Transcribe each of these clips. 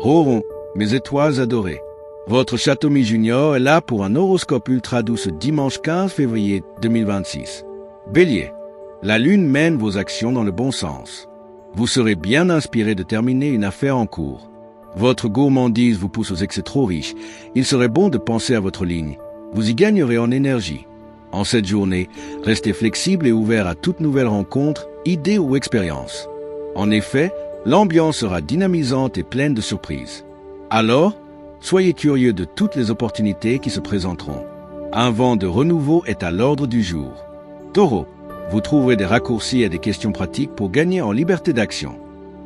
Rauron, mes étoiles adorées. Votre Château-Mi Junior est là pour un horoscope ultra doux ce dimanche 15 février 2026. Bélier, la lune mène vos actions dans le bon sens. Vous serez bien inspiré de terminer une affaire en cours. Votre gourmandise vous pousse aux excès trop riches. Il serait bon de penser à votre ligne. Vous y gagnerez en énergie. En cette journée, restez flexible et ouvert à toute nouvelle rencontre, idée ou expérience. En effet, l'ambiance sera dynamisante et pleine de surprises. Alors, soyez curieux de toutes les opportunités qui se présenteront. Un vent de renouveau est à l'ordre du jour. Taureau, vous trouverez des raccourcis et des questions pratiques pour gagner en liberté d'action.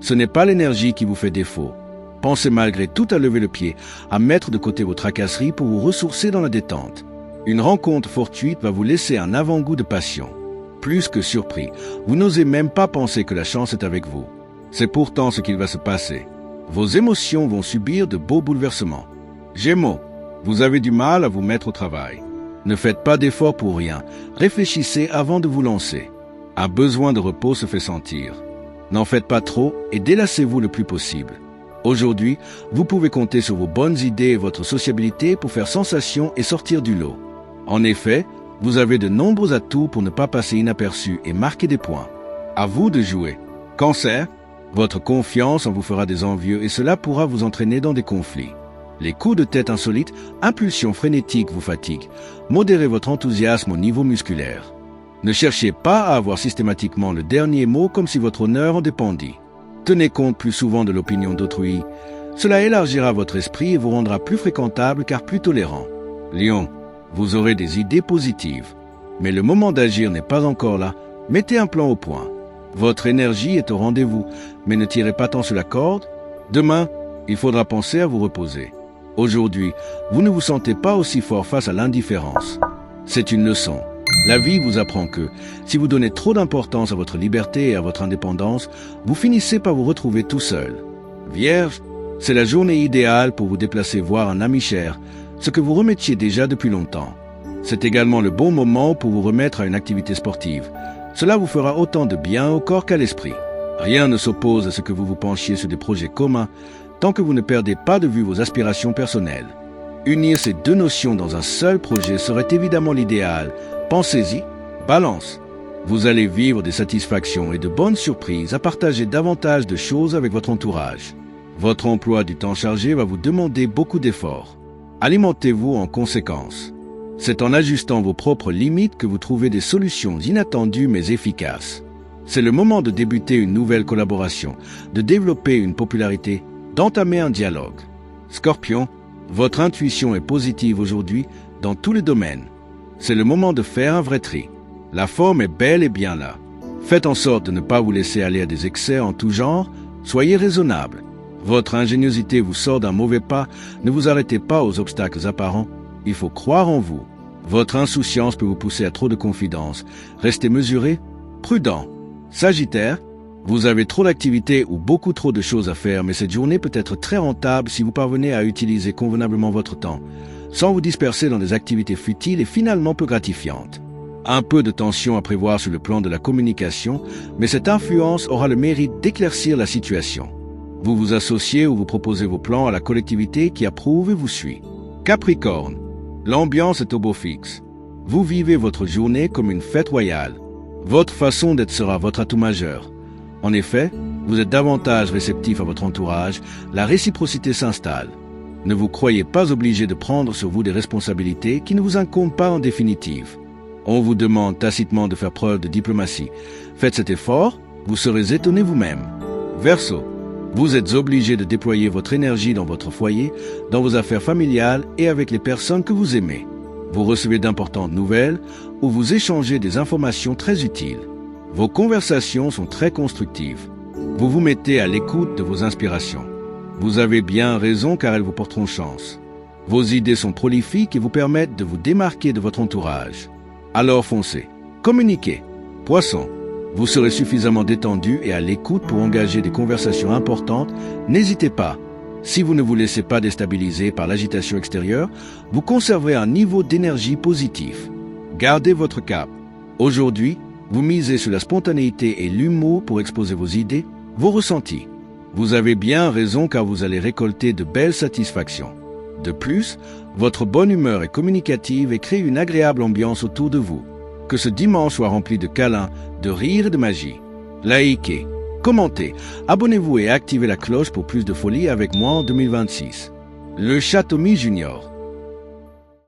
Ce n'est pas l'énergie qui vous fait défaut. Pensez malgré tout à lever le pied, à mettre de côté vos tracasseries pour vous ressourcer dans la détente. Une rencontre fortuite va vous laisser un avant-goût de passion. Plus que surpris, vous n'osez même pas penser que la chance est avec vous. C'est pourtant ce qu'il va se passer. Vos émotions vont subir de beaux bouleversements. Gémeaux, vous avez du mal à vous mettre au travail. Ne faites pas d'efforts pour rien. Réfléchissez avant de vous lancer. Un besoin de repos se fait sentir. N'en faites pas trop et délassez-vous le plus possible. Aujourd'hui, vous pouvez compter sur vos bonnes idées et votre sociabilité pour faire sensation et sortir du lot. En effet, vous avez de nombreux atouts pour ne pas passer inaperçu et marquer des points. À vous de jouer. Cancer, votre confiance en vous fera des envieux et cela pourra vous entraîner dans des conflits. Les coups de tête insolites, impulsions frénétiques vous fatiguent. Modérez votre enthousiasme au niveau musculaire. Ne cherchez pas à avoir systématiquement le dernier mot comme si votre honneur en dépendît. Tenez compte plus souvent de l'opinion d'autrui. Cela élargira votre esprit et vous rendra plus fréquentable car plus tolérant. Lion, vous aurez des idées positives. Mais le moment d'agir n'est pas encore là. Mettez un plan au point. Votre énergie est au rendez-vous, mais ne tirez pas tant sur la corde. Demain, il faudra penser à vous reposer. Aujourd'hui, vous ne vous sentez pas aussi fort face à l'indifférence. C'est une leçon. La vie vous apprend que, si vous donnez trop d'importance à votre liberté et à votre indépendance, vous finissez par vous retrouver tout seul. Vierge, c'est la journée idéale pour vous déplacer voir un ami cher, ce que vous remettiez déjà depuis longtemps. C'est également le bon moment pour vous remettre à une activité sportive. Cela vous fera autant de bien au corps qu'à l'esprit. Rien ne s'oppose à ce que vous vous penchiez sur des projets communs, tant que vous ne perdez pas de vue vos aspirations personnelles. Unir ces deux notions dans un seul projet serait évidemment l'idéal. Pensez-y, Balance. Vous allez vivre des satisfactions et de bonnes surprises à partager davantage de choses avec votre entourage. Votre emploi du temps chargé va vous demander beaucoup d'efforts. Alimentez-vous en conséquence. C'est en ajustant vos propres limites que vous trouvez des solutions inattendues mais efficaces. C'est le moment de débuter une nouvelle collaboration, de développer une popularité, d'entamer un dialogue. Scorpion, votre intuition est positive aujourd'hui dans tous les domaines. C'est le moment de faire un vrai tri. La forme est bel et bien là. Faites en sorte de ne pas vous laisser aller à des excès en tout genre, soyez raisonnable. Votre ingéniosité vous sort d'un mauvais pas, ne vous arrêtez pas aux obstacles apparents, il faut croire en vous. Votre insouciance peut vous pousser à trop de confidence, restez mesuré, prudent. Sagittaire, vous avez trop d'activités ou beaucoup trop de choses à faire, mais cette journée peut être très rentable si vous parvenez à utiliser convenablement votre temps, sans vous disperser dans des activités futiles et finalement peu gratifiantes. Un peu de tension à prévoir sur le plan de la communication, mais cette influence aura le mérite d'éclaircir la situation. Vous vous associez ou vous proposez vos plans à la collectivité qui approuve et vous suit. Capricorne, l'ambiance est au beau fixe. Vous vivez votre journée comme une fête royale. Votre façon d'être sera votre atout majeur. En effet, vous êtes davantage réceptif à votre entourage, la réciprocité s'installe. Ne vous croyez pas obligé de prendre sur vous des responsabilités qui ne vous incombent pas en définitive. On vous demande tacitement de faire preuve de diplomatie. Faites cet effort, vous serez étonné vous-même. Verseau, vous êtes obligé de déployer votre énergie dans votre foyer, dans vos affaires familiales et avec les personnes que vous aimez. Vous recevez d'importantes nouvelles ou vous échangez des informations très utiles. Vos conversations sont très constructives. Vous vous mettez à l'écoute de vos inspirations. Vous avez bien raison car elles vous porteront chance. Vos idées sont prolifiques et vous permettent de vous démarquer de votre entourage. Alors foncez. Communiquez. Poisson, vous serez suffisamment détendu et à l'écoute pour engager des conversations importantes. N'hésitez pas. Si vous ne vous laissez pas déstabiliser par l'agitation extérieure, vous conserverez un niveau d'énergie positif. Gardez votre cap. Aujourd'hui, vous misez sur la spontanéité et l'humour pour exposer vos idées, vos ressentis. Vous avez bien raison car vous allez récolter de belles satisfactions. De plus, votre bonne humeur est communicative et crée une agréable ambiance autour de vous. Que ce dimanche soit rempli de câlins, de rires et de magie. Likez, commentez, abonnez-vous et activez la cloche pour plus de folie avec moi en 2026. Le Château Mi Junior.